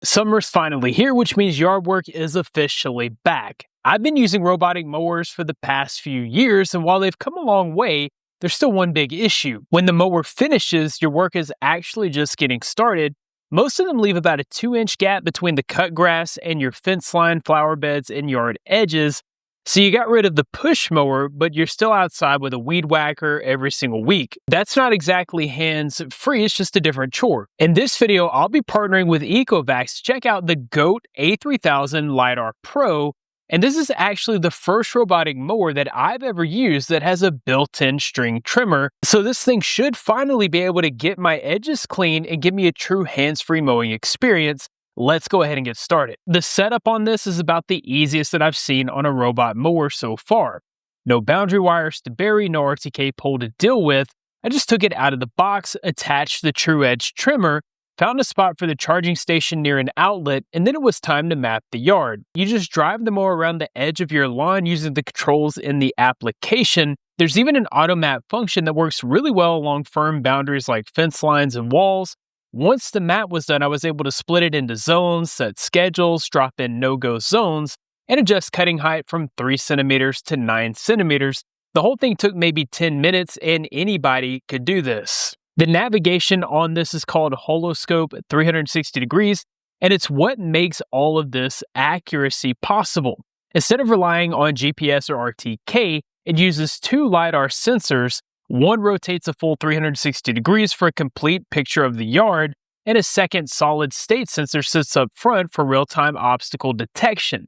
Summer's finally here, which means yard work is officially back. I've been using robotic mowers for the past few years, and while they've come a long way, there's still one big issue. When the mower finishes, your work is actually just getting started. Most of them leave about a 2-inch gap between the cut grass and your fence line, flower beds, and yard edges. So you got rid of the push mower, but you're still outside with a weed whacker every single week. That's not exactly hands-free, it's just a different chore. In this video, I'll be partnering with Ecovacs to check out the GOAT A3000 Lidar Pro, and this is actually the first robotic mower that I've ever used that has a built-in string trimmer. So this thing should finally be able to get my edges clean and give me a true hands-free mowing experience. Let's go ahead and get started. The setup on this is about the easiest that I've seen on a robot mower so far. No boundary wires to bury, no RTK pole to deal with. I just took it out of the box, attached the true edge trimmer, found a spot for the charging station near an outlet, and then it was time to map the yard. You just drive the mower around the edge of your lawn using the controls in the application. There's even an auto map function that works really well along firm boundaries like fence lines and walls. Once the map was done, I was able to split it into zones, set schedules, drop in no-go zones, and adjust cutting height from 3 centimeters to 9 centimeters. The whole thing took maybe 10 minutes, and anybody could do this. The navigation on this is called Holoscope 360 degrees, and it's what makes all of this accuracy possible. Instead of relying on GPS or RTK, it uses 2 LiDAR sensors. One rotates a full 360 degrees for a complete picture of the yard, and a second solid-state sensor sits up front for real-time obstacle detection.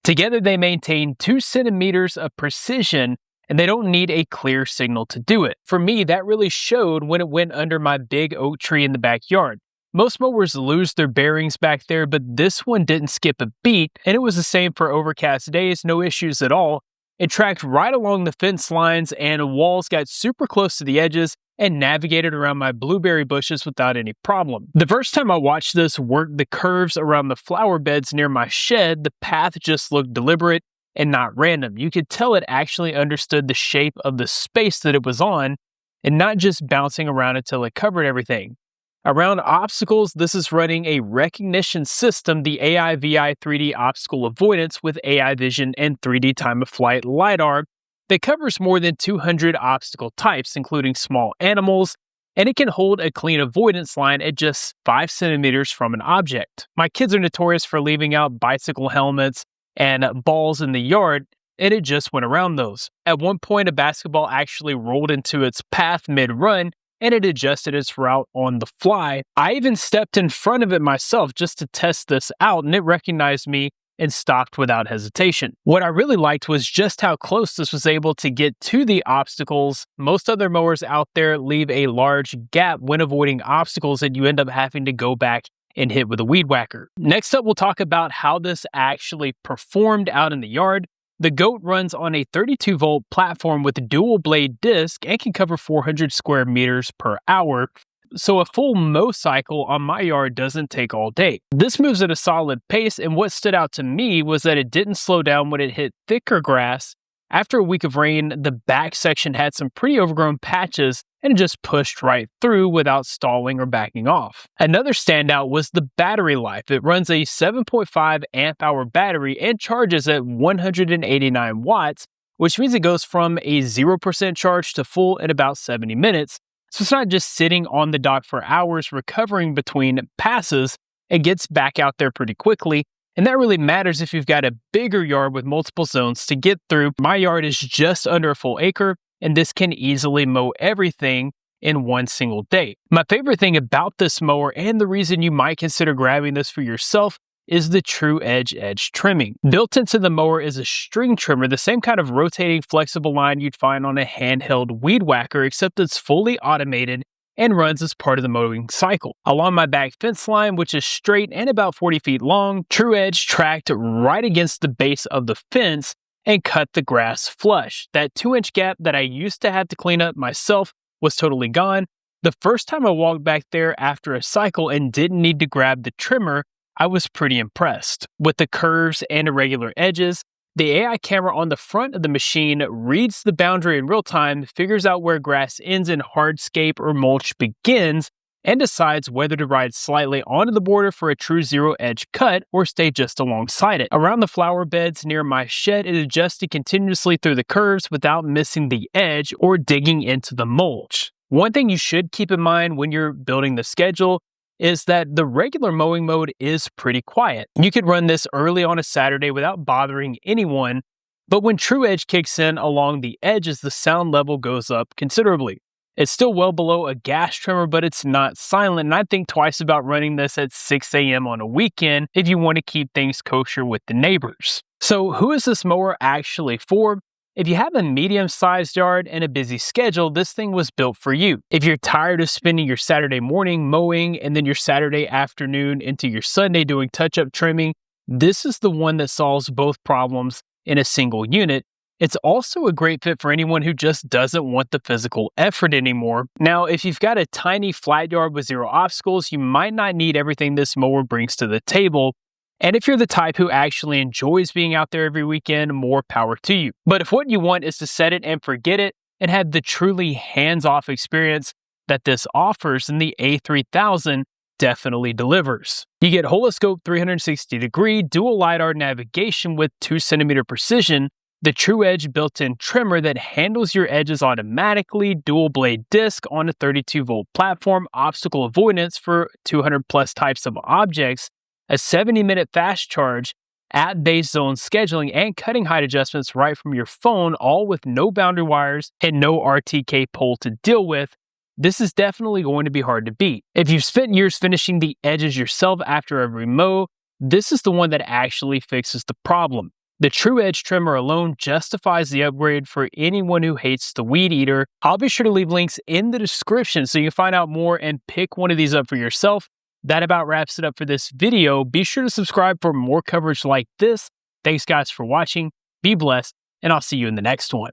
Together, they maintain 2 centimeters of precision, and they don't need a clear signal to do it. For me, that really showed when it went under my big oak tree in the backyard. Most mowers lose their bearings back there, but this one didn't skip a beat, and it was the same for overcast days, no issues at all. It tracked right along the fence lines and walls, got super close to the edges, and navigated around my blueberry bushes without any problem. The first time I watched this work the curves around the flower beds near my shed, the path just looked deliberate and not random. You could tell it actually understood the shape of the space that it was on and not just bouncing around until it covered everything. Around obstacles, this is running a recognition system, the AI VI 3D obstacle avoidance with AI vision and 3D time of flight LiDAR that covers more than 200 obstacle types, including small animals, and it can hold a clean avoidance line at just 5 centimeters from an object. My kids are notorious for leaving out bicycle helmets and balls in the yard, and it just went around those. At one point, a basketball actually rolled into its path mid-run, and it adjusted its route on the fly. I even stepped in front of it myself just to test this out, and it recognized me and stopped without hesitation. What I really liked was just how close this was able to get to the obstacles. Most other mowers out there leave a large gap when avoiding obstacles, and you end up having to go back and hit with a weed whacker. Next up, we'll talk about how this actually performed out in the yard. The GOAT runs on a 32-volt platform with a dual blade disc and can cover 400 square meters per hour. So a full mow cycle on my yard doesn't take all day. This moves at a solid pace, and what stood out to me was that it didn't slow down when it hit thicker grass. After a week of rain, the back section had some pretty overgrown patches, and it just pushed right through without stalling or backing off. Another standout was the battery life. It runs a 7.5 amp hour battery and charges at 189 watts, which means it goes from a 0% charge to full in about 70 minutes. So it's not just sitting on the dock for hours recovering between passes. It gets back out there pretty quickly. And that really matters if you've got a bigger yard with multiple zones to get through. My yard is just under a full acre, and this can easily mow everything in one single day. My favorite thing about this mower, and the reason you might consider grabbing this for yourself, is the true edge trimming. Built into the mower is a string trimmer, the same kind of rotating flexible line you'd find on a handheld weed whacker, except it's fully automated and runs as part of the mowing cycle. Along my back fence line, which is straight and about 40 feet long, True Edge tracked right against the base of the fence and cut the grass flush. That 2-inch gap that I used to have to clean up myself was totally gone. The first time I walked back there after a cycle and didn't need to grab the trimmer, I was pretty impressed. With the curves and irregular edges, the AI camera on the front of the machine reads the boundary in real time, figures out where grass ends and hardscape or mulch begins, and decides whether to ride slightly onto the border for a true zero edge cut or stay just alongside it. Around the flower beds near my shed, it adjusted continuously through the curves without missing the edge or digging into the mulch. One thing you should keep in mind when you're building the schedule is that the regular mowing mode is pretty quiet. You could run this early on a Saturday without bothering anyone, but when True Edge kicks in along the edges, the sound level goes up considerably. It's still well below a gas trimmer, but it's not silent, and I'd think twice about running this at 6 a.m. on a weekend if you want to keep things kosher with the neighbors. So who is this mower actually for? If you have a medium-sized yard and a busy schedule, this thing was built for you. If you're tired of spending your Saturday morning mowing and then your Saturday afternoon into your Sunday doing touch-up trimming, this is the one that solves both problems in a single unit. It's also a great fit for anyone who just doesn't want the physical effort anymore. Now, if you've got a tiny flat yard with zero obstacles, you might not need everything this mower brings to the table. And if you're the type who actually enjoys being out there every weekend, more power to you. But if what you want is to set it and forget it and have the truly hands-off experience that this offers, then the A3000 definitely delivers. You get holoscope 360-degree dual LiDAR navigation with 2cm precision, the True Edge built-in trimmer that handles your edges automatically, dual blade disc on a 32-volt platform, obstacle avoidance for 200 plus types of objects, a 70-minute fast charge, app-based zone scheduling, and cutting height adjustments right from your phone, all with no boundary wires and no RTK pole to deal with. This is definitely going to be hard to beat. If you've spent years finishing the edges yourself after every mow, this is the one that actually fixes the problem. The True Edge trimmer alone justifies the upgrade for anyone who hates the weed eater. I'll be sure to leave links in the description so you can find out more and pick one of these up for yourself. That about wraps it up for this video. Be sure to subscribe for more coverage like this. Thanks guys for watching. Be blessed, and I'll see you in the next one.